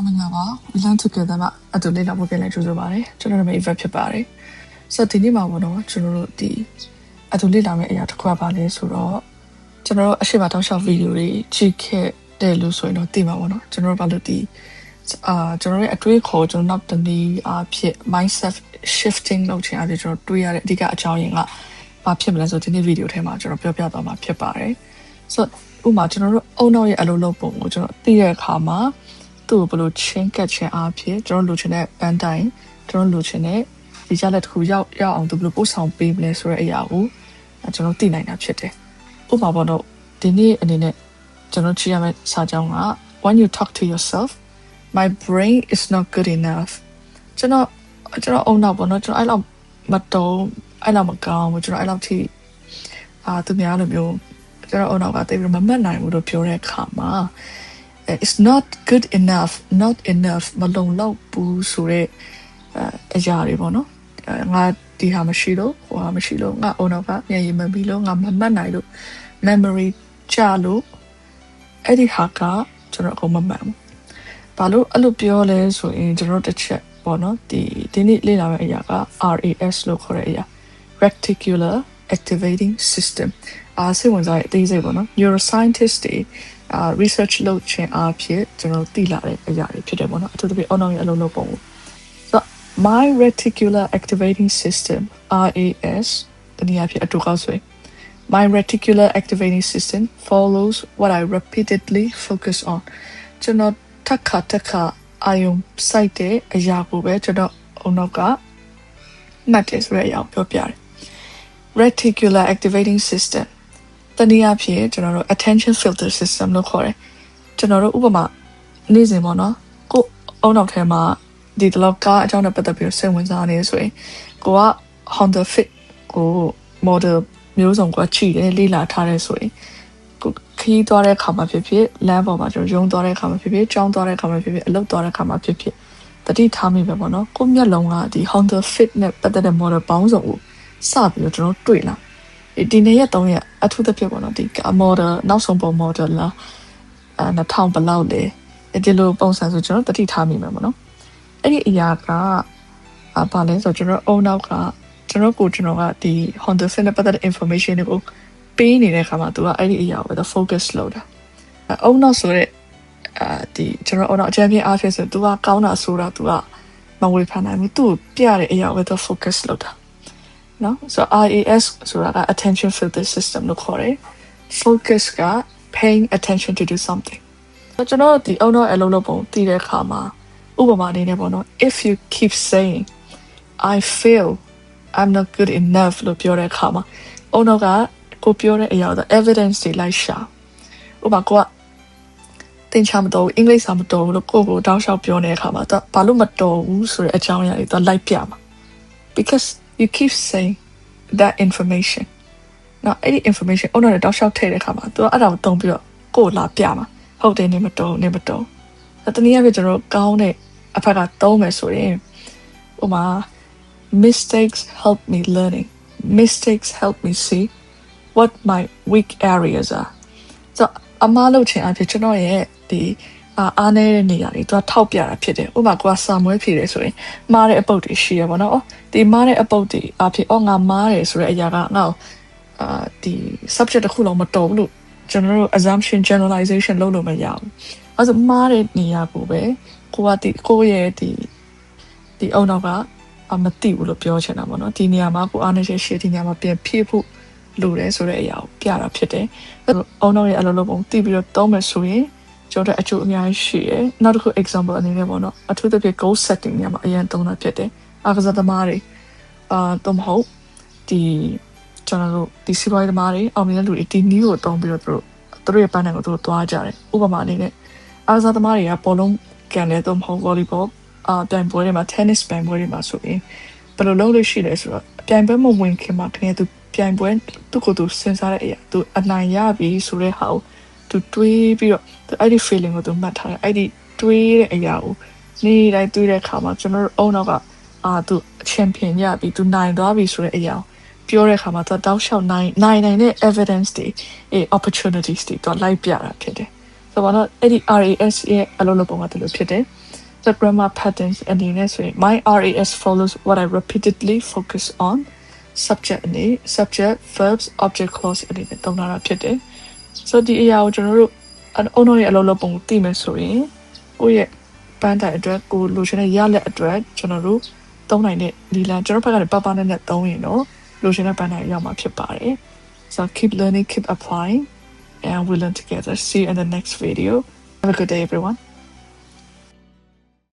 မင်္ဂလာပါ We Learn Together မှာအတူလေ့လာဖို့ပြန်လည်ကြိုးစားပါတယ်ကျွန်တော်နာမည် Eva ဖြစ်ပါတယ်ဆိုတော့ဒီနေ့မှာပေါ့နော်ကျွန်တော်တို့ဒီအတူလေ့လာမယ့်အရာတစ်ခုပါလဲဆိုတော့ကျွန်တော်တို့အရှိမတောင်းလျှောက်ဗီဒီယိုတွေကြည့်ခဲ့တယ်လို့ဆိုရင်တော့သိမှာပေါ့နော်ကျွန်တော်တို့ဘာလို့ဒီကျွန်တော်ရဲ့အတွေးခေါ်ကျွန်တော်နောက်တနည်းအားဖြင့် mindset shifting လုပ်ချင်အားဖြင့်ကျွန်တော်တွေးရတဲ့အဓိကအကြောင်းရင်းကဘာဖြစ်မလဲဆိုတော့ဒီနေ့ဗီဒီယိုထဲမှာကျွန်တော်ပြောပြသွားမှာဖြစ်ပါတယ်ဆိုတော့ဥပမာကျွန်တော်တို့အုံနောက်ရဲ့အလုပ်လုပ်ပုံကိုကျွန်တော်သိရတဲ့အခါမှာသူ့ကိုဘယ်လိုချင်းကတ်ချင်းအားဖြင့်ကျွန်တော်လိုချင်တဲ့ပန်းတိုင်းကျွန်တော်လိုချင်တဲ့ဒီကြလက်တစ်ခုရောက်အောင်သူဘယ်လိုပို့ဆောင်ပေးမလဲဆိုတဲ့အရာကိုကျွန်တော်သိနိုင်တာဖြစ်တယ်။ဥပမာပေါ့တော့ဒီနေ့အနေနဲ့ကျွန်တော်ကြည့်ရမယ့်စာကြောင်းက when you talk to yourself my brain is not good enough ကျွန်တော်အုံနောက်ပေါ့နော်ကျွန်တော်အဲ့လောက်မတုံးအဲ့လောက်မကောင်းဘူးကျွန်တော်အဲ့လောက်ထိသူများလိုမျိုးကျွန်တော်အုံနောက်ကတိတ်ပြီးမမှတ်နိုင်ဘူးလို့ပြောတဲ့အခါမှာit's not good enough not enough မလုံလောက်ဘူးဆိုတဲ့အရာတွေပေါ့နော်ငါဒီဟာမရှိလို့ဟိုဟာမရှိလို့ငါအုံနောက်ကမျက်ရည်မမီလို့ငါမမှတ်နိုင်လို့ memory ကျလို့အဲ့ဒီဟာကကျွန်တော်အကုန်မမှတ်ဘူးဘာလို့အဲ့လိုပြောလဲဆိုရင်ကျွန်တော်တစ်ချက်ပေါ့နော်ဒီနေ့လေ့လာမယ့်အရာက RAS လို့ခေါ်တဲ့အရာ reticular activating system စိတ်ဝင်စားတဲ့အသေးစိတ်ပေါ့နော် neuroscientist တွေresearch လုပ်ခြင်းအဖြစ်ကျွန်တော်သိလာတဲ့အရာတွေဖြစ်တယ်ပေါ့နော်အထူးသဖြင့်အုံနောက်ရဲ့အလုပ်လုပ်ပုံကိုဆိုတော့ my reticular activating system RAS တနည်းအားဖြင့်အတူကောက်ဆိုရင် my reticular activating system follows what I repeatedly focus on ကျွန်တော်တက်ခါအာယုံစိုက်တဲ့အရာကိုပဲကျွန်တော်အုံနောက်ကမှတ်တယ်ဆိုတဲ့အရာကိုပြောပြတယ် reticular activating system တနည်းအားဖြင့်ကျွန်တော်တို့ attention filter system လို့ခေါ်တယ်ကျွန်တော်တို့ဥပမာနေ့စဉ်ပေါ့နော်ကိုအုံနောက်ထဲမှာဒီတလောက်ကအကြောင်းနဲ့ပတ်သက်ပြီးစိတ်ဝင်စားနေဆိုရင်ကိုက Honda Fit ကို model မျိုးစုံကချိန်တယ်လေ့လာထားတယ်ဆိုရင်ကိုခီးသွားတဲ့အခါမှာဖြစ်ဖြစ်လမ်းပေါ်မှာကျွန်တော်ရုံးသွားတဲ့အခါမှာဖြစ်ဖြစ်ကြောင်းသွားတဲ့အခါမှာဖြစ်ဖြစ်အလုပ်သွားတဲ့အခါမှာဖြစ်ဖြစ်တတိထားမိပဲပေါ့နော်ကိုမျက်လုံးကဒီ Honda Fit နဲ့ပတ်သက်တဲ့ model ပေါင်းစုံကိုစပြီးတော့ကျွန်တော်တွေ့လာဒီနေ့ရက်3ရက်အထူးသဖြင့်ပေါ့နော်ဒီ model နောက်ဆုံးပုံ model လား2000ဘယ်လောက်လဲဒီလိုပုံစံဆိုကျွန်တော်တတိထားမိမှာပေါ့နော်အဲ့ဒီအရာကဘာလဲဆိုကျွန်တော်အုံနောက်ကကျွန်တော်ကဒီ Honda Fit နဲ့ပတ်သက်တဲ့ information တွေကိုပေးနေတဲ့အခါမှာသူကအဲ့ဒီအရာကို focus လုပ်တာအုံနောက်ဆိုတဲ့ဒီကျွန်တော်အုံနောက်အကြမ်းပြင်းအားဖြင့်ဆိုသူကကောင်းတာဆိုတာသူကမဝေဖန်နိုင်ဘူးသူ့ပြတဲ့အရာကို focus လုပ်တာနော် so RAS ဆိုတာက attention filter system လို့ခေါ်တယ် focus က paying attention to do something ကျွန်တော်ဒီအုံနောက်အလုံးလုံးပုံတည်တဲ့အခါမှာဥပမာအနေနဲ့ပေါ့နော် if you keep saying I feel I'm not good enough လို့ပြောတဲ့အခါမှာအုံနောက်ကကိုပြောတဲ့အရာတော့ evidence တွေလိုက်ရှာဥပမာကိုကတင်ချမတော်ဘူးအင်္ဂလိပ်စာမတော်ဘူးလို့ကိုတောက်လျှောက်ပြောနေတဲ့အခါမှာတော့ဘာလို့မတော်ဘူးဆိုတဲ့အကြောင်းအရာတွေတော့လိုက်ပြမှာ because you keep saying that information now any information အုံနောက်နဲ့တောက်လျှောက်ထည့်တဲ့အခါမှာသူကအဲ့ဒါကိုတုံးပြီးတော့ကိုလာပြမှာဟုတ်တယ်နေမတော်တနည်းအားဖြင့်ကျွန်တော်ကောင်းတဲ့အဖက်ကသုံးမယ်ဆိုရင်ဥပမာ mistakes help me learning mistakes help me see what my weak areas are so အမှားလုပ်ခြင်းအဖြစ်ကျွန်တော်ရဲ့ဒီအားနည်းတဲ့နေရာတွေသူကထောက်ပြတာဖြစ်တယ်ဥပမာကိုကစာမွေးဖြေတယ်ဆိုရင်မှားတဲ့အပုတ်တွေရှိရပါတော့ဒီမှားတဲ့အပုတ်တွေအဖြစ်ငါမှားတယ်ဆိုတဲ့အရာကငါ့ဒီ subject တစ်ခုလုံးမတော်ဘူးလို့ကျွန်တော်တို့ assumption generalization လုပ်လို့မရဘူးအဲ့ဒါမှားတဲ့နေရာကိုပဲကိုရဲ့ဒီအုံနောက်ကမသိဘူးလို့ပြောချင်တာပေါ့နော်ဒီနေရာမှာကိုအားနည်းချက်ရှိဒီနေရာမှာပြန်ဖြည့်ဖို့လိုတယ်ဆိုတဲ့အရာကိုပြတာဖြစ်တယ်အုံနောက်ရဲ့အလုံးလုံးပုံသိပြီးတော့သုံးမယ်ဆိုရင်ကျွန်တော်အကျိုးအများကြီးရှိတယ်နောက်တစ်ခု example အနေနဲ့ပေါ့နော်အထူးသဖြင့် goal setting ညမှာအရင်သုံးတာဖြစ်တယ်အားကစားသမားတွေတော့မဟုတ်ဒီကျွန်တော်တို့ဒီစီးပွားရေးသမားတွေအောင်မြင်တဲ့လူတွေဒီနည်းကိုသုံးပြီးတော့သူတို့ရဲ့ပန်းတိုင်ကိုသူတို့သွားကြတယ်ဥပမာအနေနဲ့အားကစားသမားတွေကဘောလုံးကန်တယ်တော့မဟုတ် volleyball ပြိုင်ပွဲတွေမှာ tennis ပြိုင်ပွဲတွေမှာဆိုရင်ဘယ်လိုလုပ်လို့ရှိလဲဆိုတော့ပြိုင်ပွဲမဝင်ခင်မှာခင်ဗျာသူပြိုင်ပွဲသူကိုသူစဉ်းစားတဲ့အရာသူအနိုင်ရပြီဆိုတဲ့ဟာကိုသူတွေးပြီးတော့သူအဲ့ဒီ feeling ကိုသူမှတ်ထားတယ်အဲ့ဒီတွေးတဲ့အရာကိုနေ့တိုင်းတွေးတဲ့အခါမှာကျွန်တော်တို့အုံနောက်ကသူ champion ရပြီသူနိုင်သွားပြီဆိုတဲ့အရာကိုပြောတဲ့အခါမှာသူတောက်လျှောက်နိုင်တဲ့ evidence တွေopportunities တွေသူလိုက်ပြတာဖြစ်တယ်ဆိုတော့အဲ့ဒီ RAS ရဲ့အလုံးလုံးပုံကတလို့ဖြစ်တယ် the grammar patterns အနေနဲ့ဆိုရင် my RAS follows what I repeatedly focus on subject အနေ subject verbs object clause အနေနဲ့သုံးထားတာဖြစ်တယ်ဆိုတော့ဒီအရာကိုကျွန်တော်တို့အုံနောက်ရဲ့အလုပ်လုပ်ပုံကိုသိမယ်ဆိုရင်ကိုယ့်ရဲ့ပန်းတိုင်အတွက်ကိုလိုချင်တဲ့ရလက်အတွက်ကျွန်တော်တို့သုံးနိုင်တဲ့လီလန်ကျွန်တော်ဘက်ကနေပပနဲ့သုံးရင်တော့လိုချင်တဲ့ပန်းတိုင်ရောက်မှာဖြစ်ပါတယ် so keep learning keep applying and we'll learn together see you in the next video have a good day everyone